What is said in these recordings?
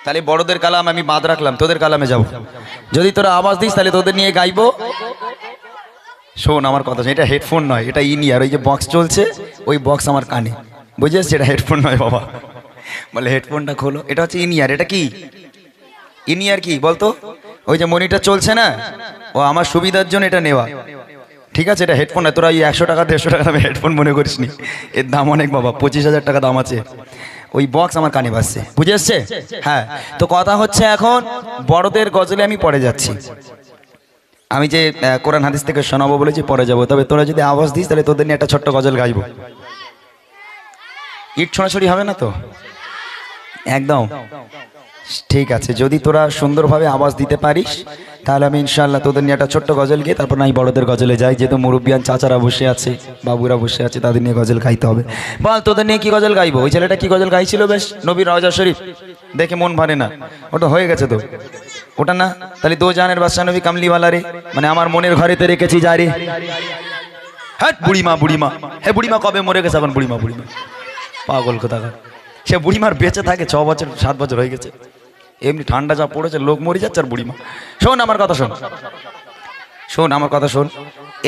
তাহলে বড়দের কালাম আমি বাদ রাখলাম, তোদের কালামে যাব। যদি তোরা আওয়াজ দিস তাহলে তোদের নিয়ে গাইবো। শোন আমার কথা, এটা হেডফোন নয়, এটা ইনিয়ার। ওই যে বক্স চলছে ওই বক্স আমার কানে, বুঝেছিস? এটা হেডফোন নয় বাবা। বলে হেডফোনটা খোলো, এটা হচ্ছে ইনিয়ার। এটা কি ইনিয়ার? কি বলতো? ওই যে মনিটর চলছে না, ও আমার সুবিধার জন্য এটা নেওয়া, ঠিক আছে? এটা হেডফোন নয়। তোরা ওই 100 টাকা 150 টাকা দামে হেডফোন মনে করিস নি, এর দাম অনেক বাবা, 25,000 টাকা দাম আছে। ওই বক্স আমার কানে বাজছে, বুঝে এসছে? হ্যাঁ, তো কথা হচ্ছে এখন বড়দের গজলে আমি পড়ে যাচ্ছি। আমি যে কোরআন হাদিস থেকে শোনাবো বলেছি পরে যাবো, তবে তোরা যদি আওয়াজ দিস তাহলে তোদের নিয়ে একটা ছোট্ট গজল গাইবো। ইট ছোঁড়াছড়ি হবে না তো? একদম ঠিক আছে। যদি তোরা সুন্দরভাবে আওয়াজ দিতে পারিস তাহলে আমি ইনশাআল্লাহ তোদের নিয়ে একটা ছোট্ট গজল গিয়ে তারপর আমি বড়দের গজলে যাই। যেহেতু মুরব্বিয়ান চাচারা বসে আছে, বাবুরা বসে আছে, তাদের নিয়ে গজল গাইতে হবে। বল তোদের নিয়ে কি গজল গাইবো? ওই ছেলেটা কি গজল গাইছিল বেশ, নবীর রওজা শরীফ, দেখে মন ভরে না। ওটা হয়ে গেছে তো, ওটা না? তাহলে দো জানের বাদশা নবী কামলিওয়ালা রে, মানে আমার মনের ঘরেতে রেখেছি যারে। হ্যাঁ বুড়িমা, বুড়িমা, হ্যাঁ বুড়িমা কবে মরে গেছে এখন? বুড়িমা, বুড়িমা পাগল কোথাকার। সে বুড়িমার বেঁচে থাকে 6 বছর 7 বছর হয়ে গেছে। এমনি ঠান্ডা যা পড়েছে লোক মরে যাচ্ছে, আর বুড়িমা। শোন আমার কথা, শোন শোন আমার কথা শোন।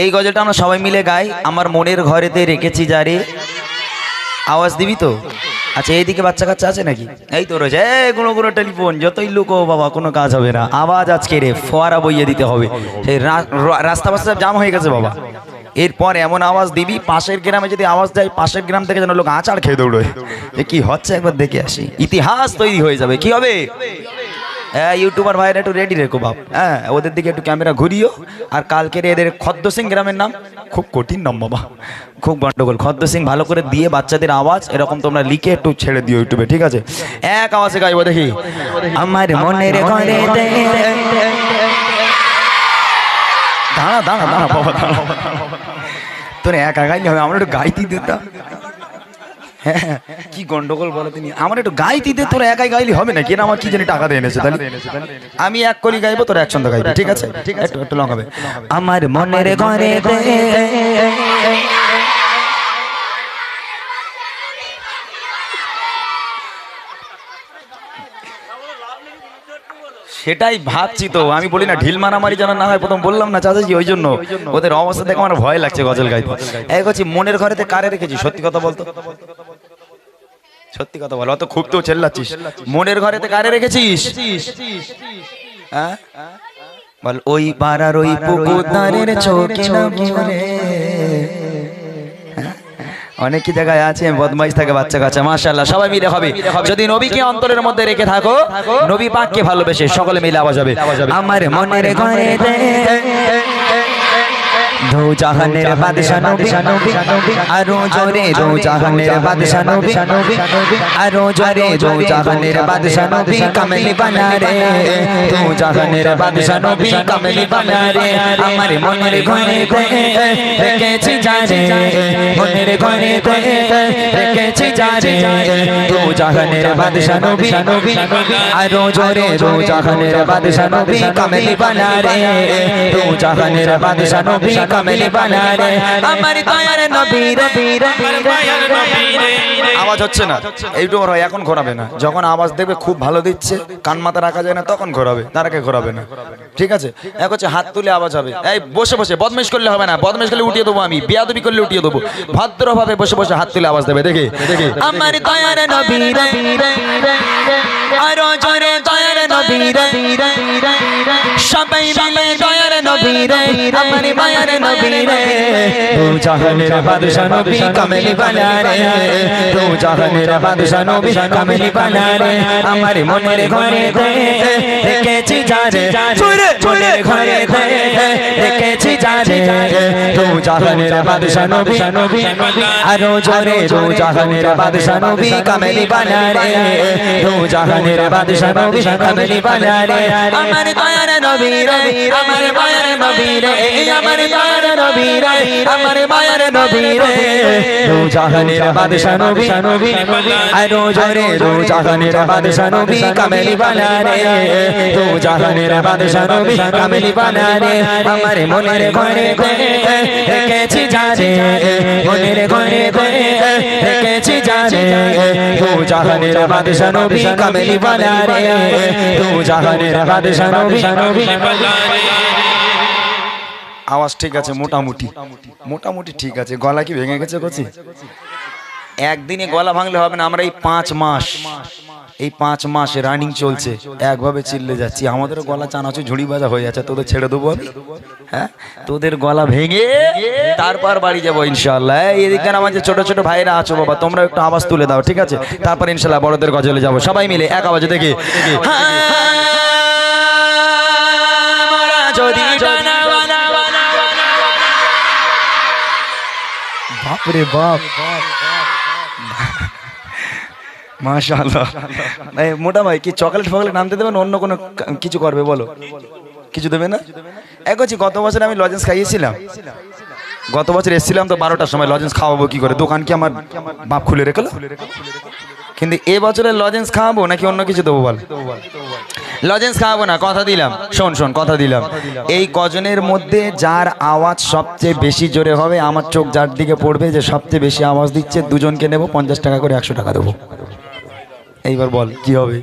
এই গজলটা আমরা সবাই মিলে গাই, আমার মনের ঘরেতে রেখেছি যারে। আওয়াজ দিবি তো? আচ্ছা, এইদিকে বাচ্চা কাচ্চা আছে নাকি? এই তো রয়েছে, কোনো কোনো টেলিফোন, যতই লুকো বাবা কোনো কাজ হবে না। আওয়াজ আজকে রে ফোয়ারা বইয়ে দিতে হবে। সেই রাস্তা বাস্তা জাম হয়ে গেছে বাবা। এরপর এমন আওয়াজ দিবি, পাশের গ্রামে যদি আওয়াজ দেয়, পাশের গ্রাম থেকে যেন লোক আচার খেয়ে দৌড়োয়। কি হচ্ছে একবার দেখে আসি, ইতিহাস তৈরি হয়ে যাবে। কি হবে? হ্যাঁ, ইউটিউবার ভাইরা একটু রেডি রেখো বাপ। হ্যাঁ, ওদের দিকে একটু ক্যামেরা ঘুরিও। আর কালকে এদের খদ্দ সিং গ্রামের নাম, খুব কঠিন নাম বাবা, খুব গন্ডগোল। খদ্দ সিং ভালো করে দিয়ে বাচ্চাদের আওয়াজ এরকম তোমরা লিখে একটু ছেড়ে দিও ইউটিউবে, ঠিক আছে? এক আওয়াজে গাইবো, দেখি। আমার মনের ঘরে দাঁড়া দাঁড়া দাঁড়া বাবা, দাঁড়া। তোর একা গাইলে হবে, আমরা একটু গাইতে দিতাম। হ্যাঁ, কি গন্ডগোল বলো তিনি। আমার একটু গাইতে দে, তোরা একাই গাইলি হবে না? কেন আমার কি জানি টাকা দিয়ে এনেছে, তাহলে আমি এক কলি গাইবো, তোরা একসঙ্গে গাইবি, ঠিক আছে? একটু একটু লং হবে। আমার মনের ঘরে সেটাই ভাবছি তো, আমি বলি না ঢিল মারামারি যেন না হয়। প্রথম বললাম না চাচাজি, ওই জন্য ওদের অবস্থা দেখে আমার ভয় লাগছে গজল গাইতে। এক হচ্ছে মনের ঘরেতে কারে রেখেছি? সত্যি কথা বলতো, সত্যি কথা বল, অত খুব তো চেল্লাচ্ছিস। মনের ঘরেতে কারে রেখেছিস? হ্যাঁ বল। ওই পাড়ার ওই পুকুরের চোখে না মরে। অনেক কি জায়গায় আছে বদমাইশ থাকে বাচ্চা কাচ্চা, মাশাআল্লাহ। সবাই মিলে হবে। যদি নবীকে অন্তরের মধ্যে রেখে থাকো, নবী পাককে ভালোবেসে, সকলে মিলে আওয়াজ হবে। আমার মনের ঘরে দো জাহানের বাদশা নবী, আরো জোরে দো জাহানের বাদশা নবী, আরো জোরে দো জাহানের বাদশা নবী কামলি বানা রে, দো জাহানের বাদশা নবী কামলি বানা রে। আমার মনের ঘরে রেখেছি যারে, মনের ঘরে রেখেছি যারে, দো জাহানের বাদশা নবী, আরো জোরে দো জাহানের বাদশা নবী কামলি বানা রে, দো জাহানের বাদশা নবী কামলি বানা রে। আমার দয়ার নবী রে, আওয়াজ হচ্ছে না এইটু হয়, এখন ঘোরাবে না। যখন আওয়াজ দেখবে খুব ভালো দিচ্ছে, কান মাথা রাখা যায় না, তখন ঘোরাবে, তার আগে ঘোরাবে না, ঠিক আছে? এক হচ্ছে হাত তুলে আওয়াজ হবে। এই বসে বসে বদমেশ করলে হবে না, বদমেশ করলে উঠিয়ে দেবো আমি, বেয়াদবি করলে উঠিয়ে দেবো। ভদ্রভাবে বসে বসে হাত তুলে আওয়াজ দেবে, দেখে দেখে। আমার দয়ার নবী রে, আরো জোরে দয়ার নবী রে, সবাই মিলে দয়ার নবী রে, আমার মায়ের নবী রে, দো জাহানের বাদশা নবী কামলি বানা রে, দো জাহানের বাদশা নবী কামলি বানা রে। আমার মনের ঘরে রেখেছি যারে, মনের ঘরে রেখেছি যারে, দো জাহানের বাদশা নবী, আরো জোরে দো জাহানের বাদশা নবী কামলি বানা রে, দো জাহানের বাদশা নবী কামলি বানা রে। আমার দয়ার নবী রে, আমার মায়ের নবী রে, আমার দয়ার নবী রে, আমার মায়ের নবী রে, দো জাহানের বাদশা নবী, আরো জোরে দো জাহানের বাদশা নবী কামলি বানা রে, দো জাহানের বাদশা নবী কামলি বানা রে। আমার মনের ঘরে ঘরে রেখেছি জানে মনের ঘরে রেখেছি জানে দু জাহানের বাদশা নবী কামলি वाला রে দু জাহানের বাদশা নবী আওয়াজ ঠিক আছে মোটামুটি মোটামুটি ঠিক আছে গলা কি ভেঙে গেছে কোচি একদিনে গলা ভাঙলে হবে না আমরা এই 5 মাস রানিং চলছে একভাবে চিল্লে যাচ্ছি আমাদেরও গলা চানাচু ঝুড়ি বাজা হয়ে যাচ্ছে তোদের ছেড়ে দেবো আমি হ্যাঁ তোদের গলা ভেঙে তারপর বাড়ি যাবো ইনশাআল্লাহ এদিকে আমার যে ছোট ছোট ভাইরা আছো বাবা তোমরা একটু আওয়াজ তুলে দাও ঠিক আছে তারপর ইনশাআল্লাহ বড়দের গজলে যাবো সবাই মিলে এক আওয়াজে দেখি বাপরে বাপ মাশাআল্লাহ মোটা ভাই কি চকলেট ফকলেট নামতে দেবে না অন্য কোনো কিছু করবে বলো কিছু দেবে না এক হচ্ছে গত বছর আমি লজেন্স খাইয়েছিলাম গত বছর এসেছিলাম তো 12টার সময় লজেন্স খাওয়াবো কি করে দোকান কি আমার বাপ খুলে রেখেলো কিন্তু এবছরের লজেন্স খাওয়াবো নাকি অন্য কিছু দেবো বল লজেন্স খাওয়াবো না কথা দিলাম শোন কথা দিলাম এই কজনের মধ্যে যার আওয়াজ সবচেয়ে বেশি জোরে হবে আমার চোখ যার দিকে পড়বে যে সবচেয়ে বেশি আওয়াজ দিচ্ছে দুজনকে নেব 50 টাকা করে 100 টাকা দেবো এইবার বল কি হবে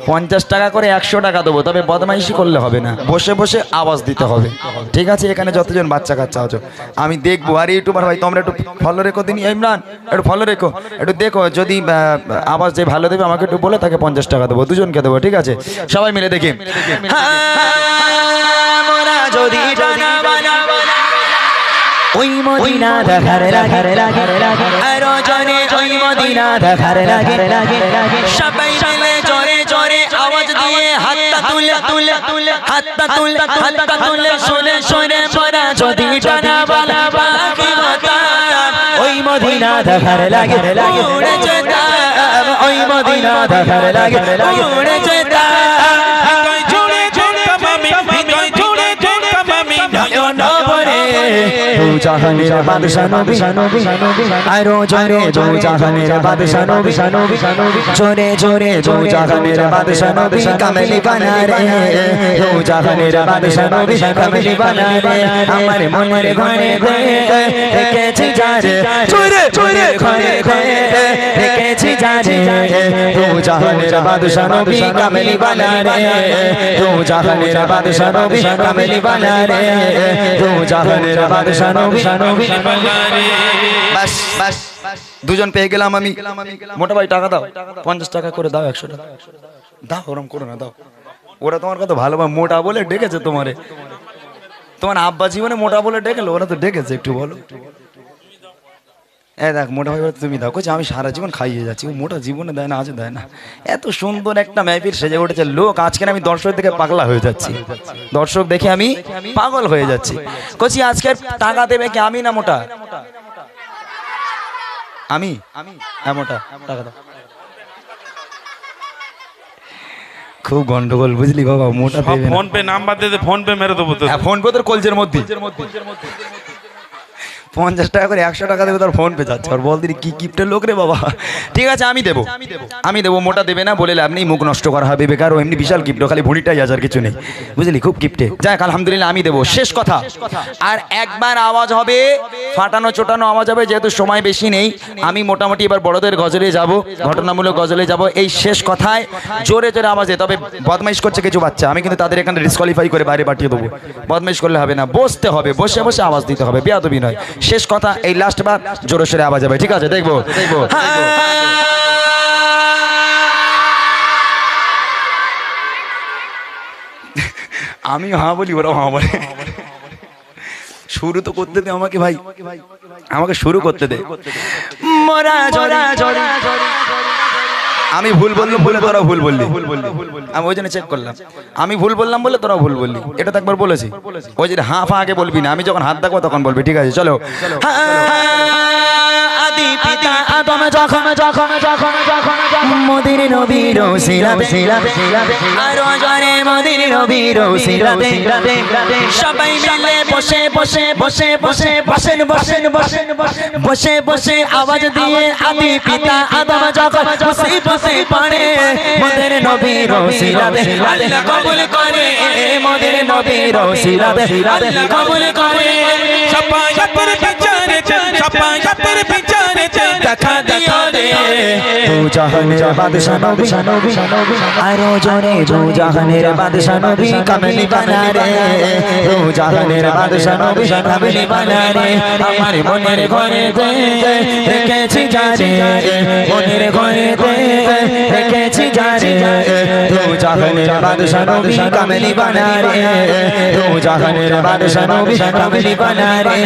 50 টাকা করে 100 টাকা দেবো তবে বদমাইশি করলে হবে না বসে বসে আওয়াজ দিতে হবে ঠিক আছে এখানে যতজন বাচ্চা কাচ্চা আছো আমি দেখবো আর ইউটিউবার ভাই তোমরা একটু ফলো রেখো তিনি ইমরান একটু ফলো রেখো একটু দেখো যদি আওয়াজ যে ভালো দেবে আমাকে একটু বলে তাকে 50 টাকা দেবো দুজনকে দেবো ঠিক আছে সবাই মিলে দেখি যদি ওই মদিনা দেখার লাগে আরো জনে ওই মদিনা দেখার লাগে সবাই মিলে জোরে জোরে আওয়াজ দিয়ে হাতটা তুলে হাতটা তুলে শুনে পড়া যদি টানা বালা বাকি কথা ওই মদিনা দেখার লাগে উড়ে যেতা ওই মদিনা দেখার লাগে উড়ে যেতা দু জাহানের বাদশা নবী আরো জোরে দু জাহানের বাদশা নবী জোরে জোরে দু জাহানের বাদশা নবী কামলি বানা রে দু জাহানের বাদশা নবী কামলি বানা রে আমার মনের ঘরে রেখেছি জানে জোরে জোরে ঘরে রেখেছি জানে দু জাহানের বাদশা নবী কামলি বানা রে দু জাহানের বাদশা নবী কামলি বানা রে দু জাহানের বাদশা নবী বাস বাস দুজন পেয়ে গেলাম আমি মোটা ভাই টাকা দাও 50 টাকা করে দাও 100 টাকা দাও ওরম করো না দাও ওরা তোমার কথা ভালো মোটা বলে ডেকেছে তোমারে তোমার আব্বা জীবনে মোটা বলে ডেকেলো ওরা তো ডেকেছে একটু বলো দেখ মোটা ভাই তুমি দাও কোচ আমি সারা জীবন খাইয়ে যাচ্ছি ও মোটা জীবনে দেয় না আজ দেয় না এত সুন্দর একটা মেহফিল সেজে উঠেছে লোক আজকে আমি দর্শক দেখে পাগলা হয়ে যাচ্ছি দর্শক দেখে আমি পাগল হয়ে যাচ্ছি কোচি আজকে টাকা দেবে কি আমি না মোটা আমি হ্যাঁ মোটা টাকা দাও খুব গন্ডগোল বুঝলি বাবা মোটা দেবে ফোন পে নাম্বার দে ফোন পে মেরে দেবো তো ফোন পে তোর কলজের মধ্যে 50 টাকা করে 100 টাকা দেবে তোর ফোন পে যাচ্ছে আর বল দিদি কি গিফটের লোক রে বাবা ঠিক আছে আমি দেবো মোটা দেবে না বলে লাভ নেই মুখ নষ্ট করা হবে বেকার ও এমনি বিশাল গিফট খালি ভুঁড়িটাই আর কিছু নেই বুঝলি খুব গিফটে যাক আলহামদুলিল্লাহ আমি দেবো শেষ কথা আর একবার আওয়াজ হবে ফাটানো চোটানো আওয়াজ হবে যেহেতু সময় বেশি নেই আমি মোটামুটি এবার বড়দের গজলে যাব ঘটনামূলক গজলে যাব এই শেষ কথায় জোরে জোরে আওয়াজে তবে বদমাইশ করছে কিছু বাচ্চা আমি কিন্তু তাদের এখানে ডিসকোয়ালিফাই করে বাইরে পাঠিয়ে দেবো বদমাইশ করলে হবে না বসতে হবে বসে বসে আওয়াজ দিতে হবে বেয়াদবি নয় শেষ কথা এই লাস্ট বার জোরে সোরে আওয়াজ হবে ঠিক আছে দেখবো আমি হ্যাঁ বলি ওরাও হ্যাঁ বলে শুরু তো করতে দে আমাকে ভাই আমাকে শুরু করতে দে আমি ভুল বললাম বলে তোরা ভুল বললি আমি ওই জন্য চেক করলাম আমি ভুল বললাম বলে তোরা ভুল বললি এটা তো একবার বলেছি ওই যে হাঁ ফা আগে বলবি না আমি যখন হাত দেখবো তখন বলবি ঠিক আছে চলো আদি পিতা আদম যখন মদির নবীর সিরাতে আরো জনে মদির নবীর সিরাতে সবাই মিলে বসে আওয়াজ দিয়ে আদি পিতা আদম যখন বসে পড়ে মদির নবীর সিরাতে আল্লাহ কবুল করে মদির নবীর সিরাতে আল্লাহ কবুল করে সাফায়াতের বিচারে দেখা দিও রে দু জাহানের বাদশা নবী আরো জনে দু জাহানের বাদশা নবী কামলি বানা রে দু জাহানের বাদশা নবী কামলি বানা রে আমার মনের ঘরে রেখেছি জানে মনের ঘরে রেখেছি জানে দু জাহানের বাদশা নবী কামলি বানা রে দু জাহানের বাদশা নবী কামলি বানা রে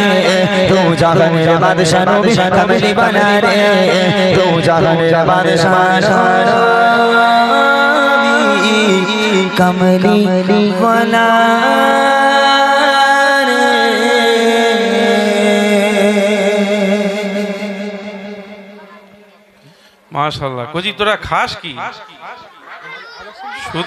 দু জাহানের বাদশা নবী কামলি বানা রে দু জাহানের বাদশা নবী কামলি বানা মাশাআল্লাহ। কোজি তোরা খাস কি?